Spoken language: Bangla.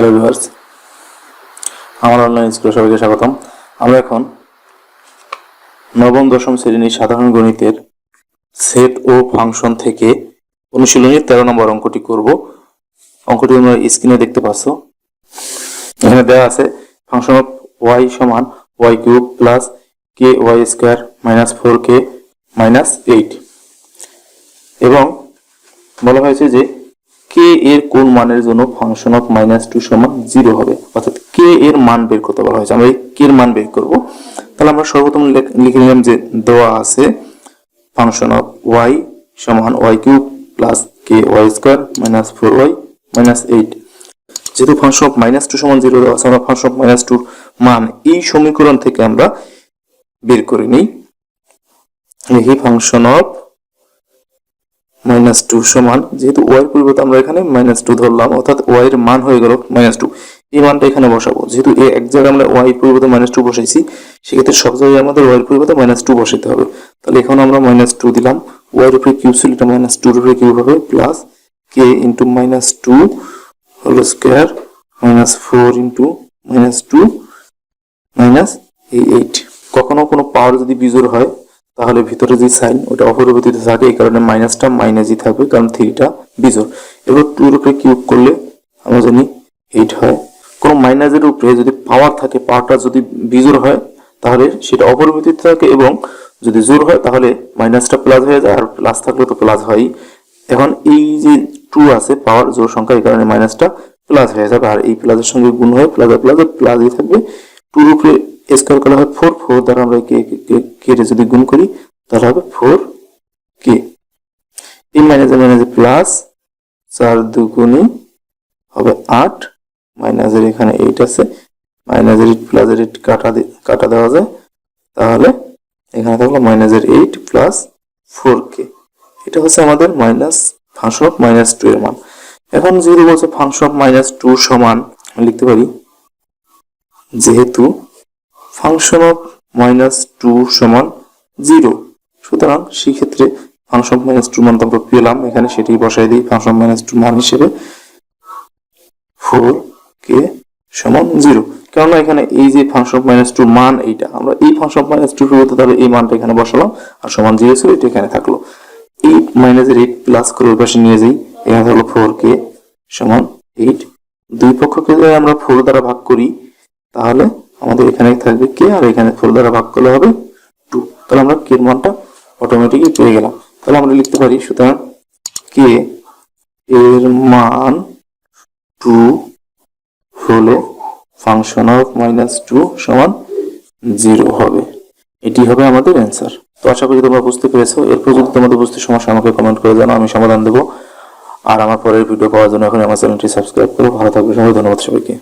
হ্যালো ভিউয়ার্স, আমার অনলাইন স্কুলে সবাইকে স্বাগতম। আমরা এখন নবম দশম শ্রেণীর সাধারণ গণিতের সেট ও ফাংশন থেকে অনুশীলনীর 13 নম্বর অঙ্কটি করব। অঙ্কটি তোমরা স্ক্রিনে দেখতে পাচ্ছ। এখানে দেওয়া আছে ফাংশন অফ ওয়াই সমান y cube plus k y square minus 4k minus 8 এবং বলা হয়েছে যে কে এর কোন মানের জন্য ফাংশন অফ -2 সমান 0 হবে, অর্থাৎ কে এর মান বের করতে বলা হয়েছে। আমরা এই কে এর মান বের করব। তাহলে আমরা সর্বপ্রথম লিখে নিলাম যে দেওয়া আছে ফাংশন অফ ওয়াই সমান y cube plus k y square minus 4y minus 8। যেহেতু ফাংশন অফ -2 সমান 0 দেওয়া আছে, আমরা ফাংশন অফ -2 মান এই সমীকরণ থেকে আমরা বের করে নিই। এই ফাংশন অফ -2 সমান, যেহেতু ওয়াই পরিবর্তে আমরা এখানে -2 ধরলাম, অর্থাৎ ওয়াই এর মান হয়ে গেল -2। এই মানটা এখানে বসাবো। যেহেতু এক জায়গায় আমরা ওয়াই পরিবর্তে -2 বসাইছি, সেক্ষেত্রে সব জায়গায় আমাদের ওয়াই পরিবর্তে -2 বসাতে হবে। তাহলে এখানে আমরা -2 দিলাম, ওয়াই এর উপরে কিউব ছিল, এটা -2 এর উপরে কিউব হবে, plus k into -2 whole square minus 4 into -2 minus 8। কখনো কোনো পাওয়ার যদি বিজোড় হয় তাহলে ভিতরে যে সাইন ওটা অপরিবর্তিত থাকে, এই কারণে মাইনাসটা মাইনাসই থাকবে, কারণ 3টা বিজোড়। এবার 2 এর উপরে কিউব করলে আমরা জানি 8 হয়। কোনো মাইনাসের উপরে যদি পাওয়ার থাকে, পাওয়ারটা যদি বিজোড় হয় তাহলে সেটা অপরিবর্তিত থাকে, এবং যদি জোড় হয় তাহলে মাইনাসটা প্লাস হয়ে যায়, আর প্লাস থাকলে তো প্লাস হয়ই। এখন এই যে 2 আছে পাওয়ার জোড় সংখ্যা, এই কারণে মাইনাসটা প্লাস হয়ে যাবে, আর এই প্লাসের সঙ্গে গুণ হয়ে প্লাসই থাকবে। 2 এর উপরে স্কয়ার করলে হয় 4 দ্বারা আমরা কে যদি গুণ করি তাহলে হবে 4k। এই মাইনাসে প্লাস 4 দুগুণে হবে 8, মাইনাসের এখানে 8 আছে, মাইনাসের 8 প্লাসের 8 কাটা দেওয়া যায়, তাহলে এখানে থাকলো -8 প্লাস 4k। এটা হচ্ছে আমাদের ফাংশন অফ -2 এর মান। এখন যেহেতু বলছে ফাংশন অফ -2 সমান, লিখতে পারি যেহেতু ফাংশন অফ -2 সমান 0, সুতরাং সেই ক্ষেত্রে ফাংশন অফ -2 মান আমরা পেলাম, এখানে সেটি বসাই দিই। ফাংশন অফ -2 মান হিসেবে 4k সমান 0, কেননা এখানে এই যে ফাংশন অফ -2 মান, এইটা আমরা এই ফাংশন অফ -2 পরিবর্তে তাহলে এই মানটা এখানে বসালাম, আর সমান 0 ছিল, এটা এখানে থাকলো। 8 -8 প্লাস করে ওই পাশে নিয়ে যাই, এখানে থাকলো 4k সমান 8। দুই পক্ষকে যদি আমরা 4 দ্বারা ভাগ করি তাহলে আমাদের এখানে থাকবে কে, আর এখানে 4 দ্বারা ভাগ করলে হবে 2। তাহলে আমরা কে এর মানটা অটোমেটিকই পেয়ে গেলাম। তাহলে আমরা লিখতে পারি, সুতরাং কে এর মান 2 হলে ফাংশন অফ -2 সমান 0 হবে। এটি হবে আমাদের অ্যান্সার। তো আশা করি তোমরা বুঝতে পেরেছো। এরপর যদি তোমাদের বুঝতে সমস্যা আমাকে কমেন্ট করে জানাও, আমি সমাধান দেবো। আর আমার পরের ভিডিও পাওয়ার জন্য এখন আমার চ্যানেলটি সাবস্ক্রাইব করো। ভালো থাকবে সবাই, ধন্যবাদ সবাইকে।